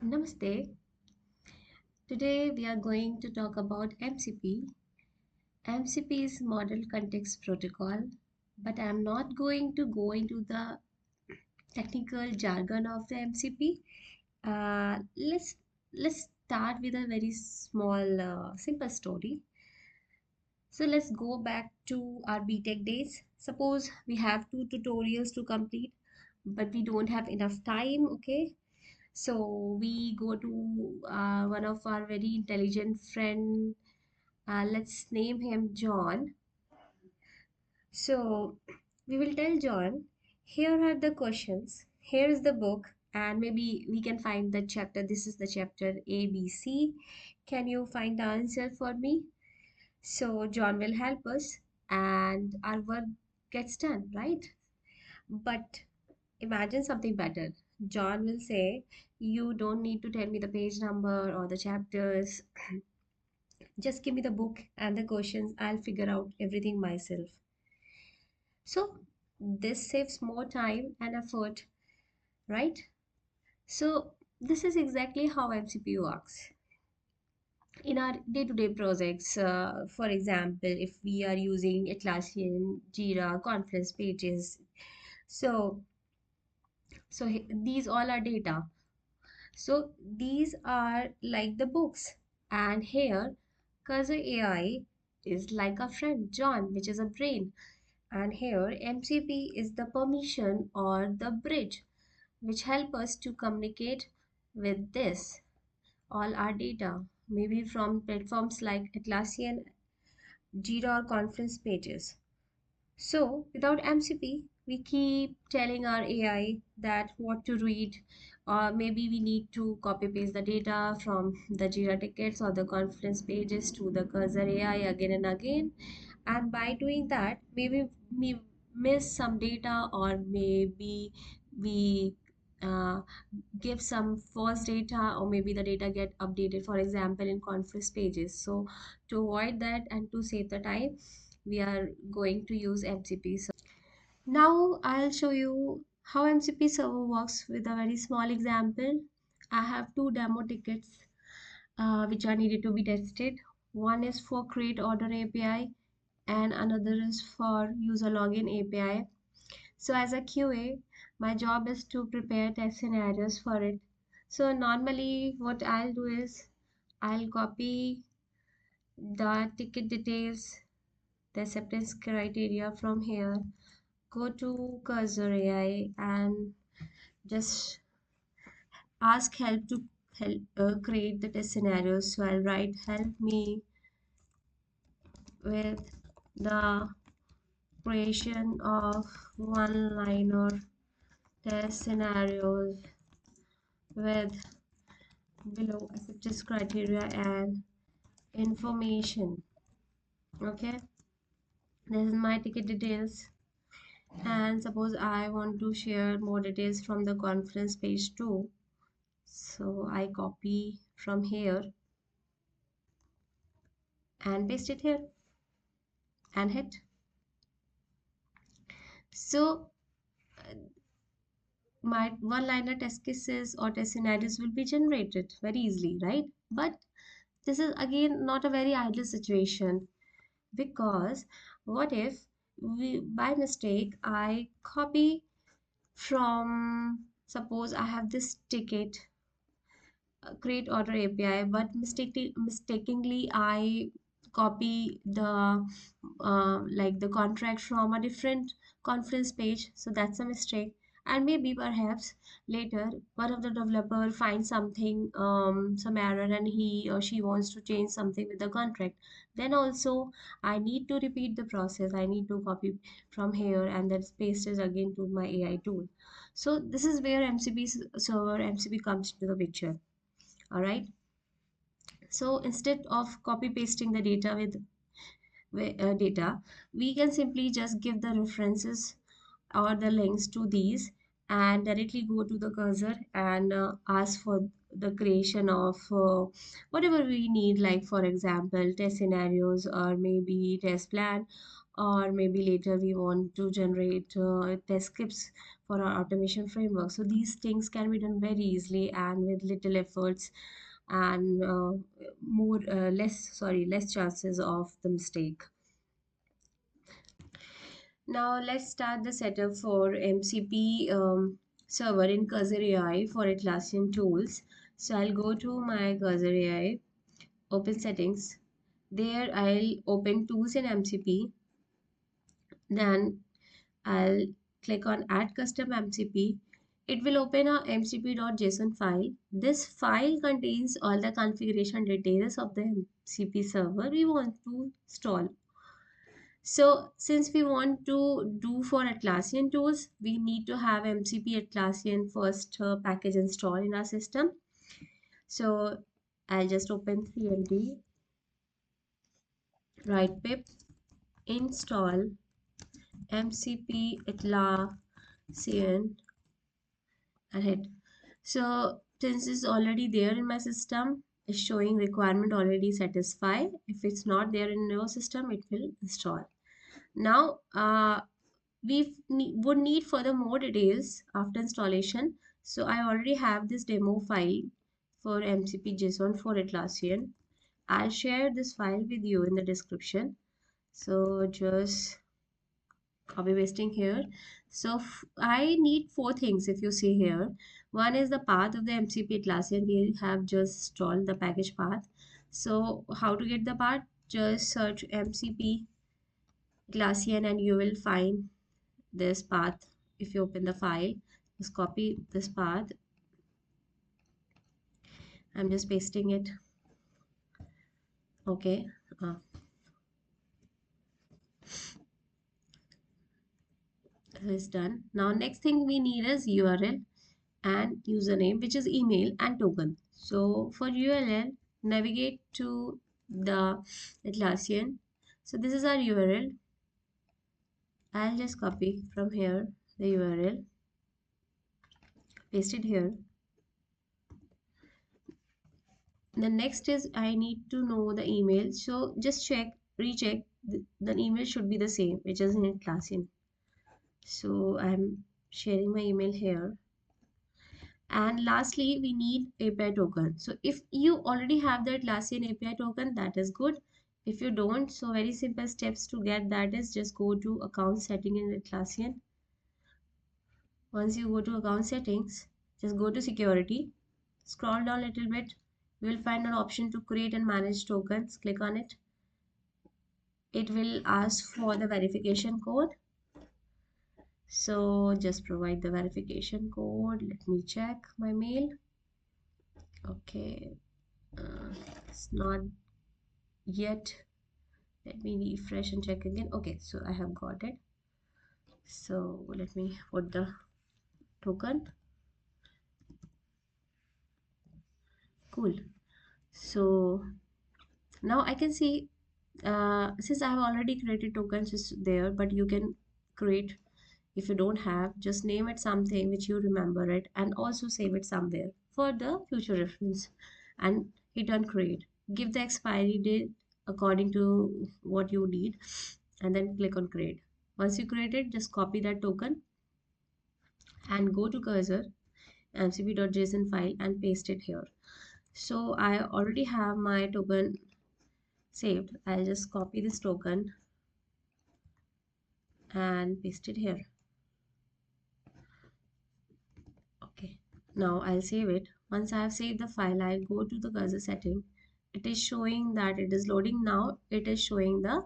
Namaste. Today we are going to talk about MCP. MCP is Model Context Protocol, but I'm not going to go into the technical jargon of the MCP. Let's start with a very small, simple story. So let's go back to our BTech days. Suppose we have two tutorials to complete, but we don't have enough time. Okay, so we go to one of our very intelligent friend. Let's name him John. So we will tell John, here are the questions, here is the book, and maybe we can find the chapter. This is the chapter ABC. Can you find the answer for me? So John will help us, and our work gets done, right? But imagine something better. John will say, you don't need to tell me the page number or the chapters. Just give me the book and the questions. I'll figure out everything myself. So this saves more time and effort, right? So this is exactly how MCP works. In our day-to-day projects, for example, if we are using Atlassian, Jira, Confluence pages, so these all are data. So these are like the books. And here, Cursor AI is like a friend, John, which is a brain. And here, MCP is the permission or the bridge, which help us to communicate with this, all our data, maybe from platforms like Atlassian, Jira, or Conference pages. So without MCP, we keep telling our AI that what to read, or maybe we need to copy paste the data from the Jira tickets or the conference pages to the Cursor AI again and again. And by doing that, maybe we miss some data, or maybe we uh, give some false data, or maybe the data get updated, for example, in conference pages. So to avoid that and to save the time, we are going to use MCP. Now I'll show you how MCP server works with a very small example. I have two demo tickets which are needed to be tested. One is for create order API and another is for user login API. So as a QA, my job is to prepare test scenarios for it. So normally what I'll do is I'll copy the ticket details, the acceptance criteria from here, go to Cursor AI and just ask help to help create the test scenarios. So I'll write help me with the creation of one-liner test scenarios with below acceptance criteria and information. Okay, this is my ticket details. And suppose I want to share more details from the conference page too. So I copy from here and paste it here and hit. So my one-liner test cases or test scenarios will be generated very easily, right? But this is again not a very ideal situation, because what if we by mistake I copy from, suppose I have this ticket create order API, but mistakenly I copy the like the contract from a different conference page. So that's a mistake. And maybe perhaps later one of the developer finds something, some error, and he or she wants to change something with the contract. Then also I need to repeat the process. I need to copy from here and then paste it again to my AI tool. So this is where MCP server MCP comes into the picture. All right, so instead of copy pasting the data with data, we can simply just give the references or the links to these and directly go to the cursor and ask for the creation of whatever we need, like for example test scenarios or maybe test plan or maybe later we want to generate test scripts for our automation framework. So these things can be done very easily and with little efforts and less chances of the mistake. Now let's start the setup for MCP server in Cursor AI for Atlassian tools. So I'll go to my Cursor AI, open settings. There I'll open tools in MCP. Then I'll click on add custom MCP. It will open a mcp.json file. This file contains all the configuration details of the MCP server we want to install. So since we want to do for Atlassian tools, we need to have MCP Atlassian first package installed in our system. So I'll just open cmd right pip install MCP Atlassian and hit. So since it's already there in my system, it's showing requirement already satisfied. If it's not there in your system, it will install. Now would need further more details after installation. So I already have this demo file for MCP JSON for Atlassian. I'll share this file with you in the description. So just copy pasting here. So I need four things if you see here. One is the path of the MCP Atlassian. We have just installed the package path. So how to get the path? Just search MCP Atlassian and you will find this path. If you open the file, just copy this path. I'm just pasting it. Okay. This is done. Now next thing we need is URL and username, which is email and token. So for URL, navigate to the Atlassian. So this is our URL. I'll just copy from here the URL, paste it here. The next is I need to know the email. So just recheck the email should be the same, which is in Atlassian. So I'm sharing my email here. And lastly, we need API token. So if you already have the Atlassian API token, that is good. If you don't, so very simple steps to get that is just go to account setting in Atlassian. Once you go to account settings, just go to security, scroll down a little bit. You will find an option to create and manage tokens. Click on it. It will ask for the verification code. So just provide the verification code. Let me check my mail. Okay, it's not yet. Let me refresh and check again. Okay, so I have got it. So let me put the token. Cool. So now I can see since I have already created tokens is there, but you can create if you don't have, just name it something which you remember it and also save it somewhere for the future reference and hit on create. Give the expiry date according to what you need and then click on create. Once you create it, just copy that token and go to cursor mcp.json file and paste it here. So I already have my token saved. I'll just copy this token and paste it here. Okay, now I'll save it. Once I have saved the file, I'll go to the cursor setting. It is showing that it is loading now. It is showing the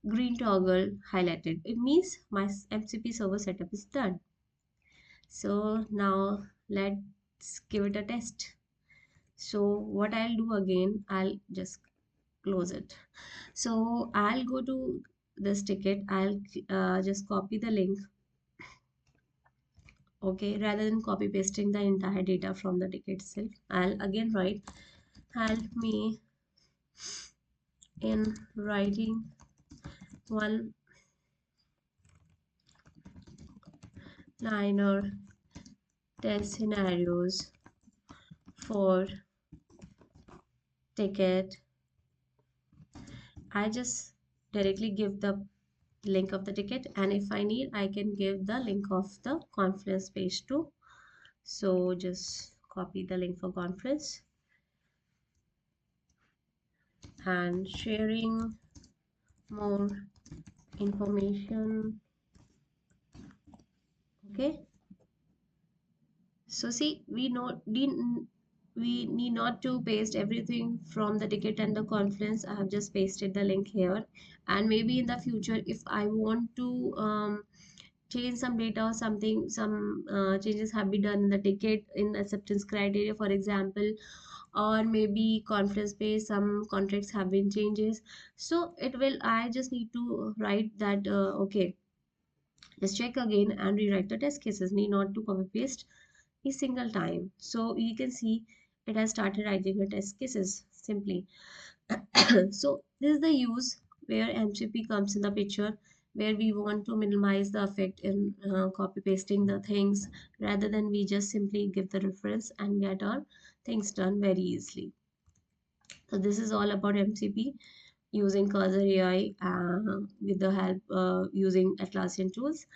green toggle highlighted. It means my MCP server setup is done. So now let's give it a test. So what I'll do again, I'll just close it. So I'll go to this ticket. I'll just copy the link. Okay, rather than copy pasting the entire data from the ticket itself, I'll again write help me in writing one liner test scenarios for ticket. I just directly give the link of the ticket, and if I need, I can give the link of the Confluence page too. So just copy the link for Confluence and sharing more information. Okay, so see, we need not to paste everything from the ticket and the Confluence. I have just pasted the link here, and maybe in the future if I want to change some data or something, some changes have been done in the ticket in acceptance criteria, for example, or maybe Confluence page some contracts have been changes, so it will, I just need to write that okay, just check again and rewrite the test cases, need not to copy paste a single time. So you can see it has started writing the test cases simply. So this is the use where MCP comes in the picture, where we want to minimize the effect in copy pasting the things, rather than we just simply give the reference and get our things done very easily. So this is all about MCP using Cursor AI with the help using Atlassian tools.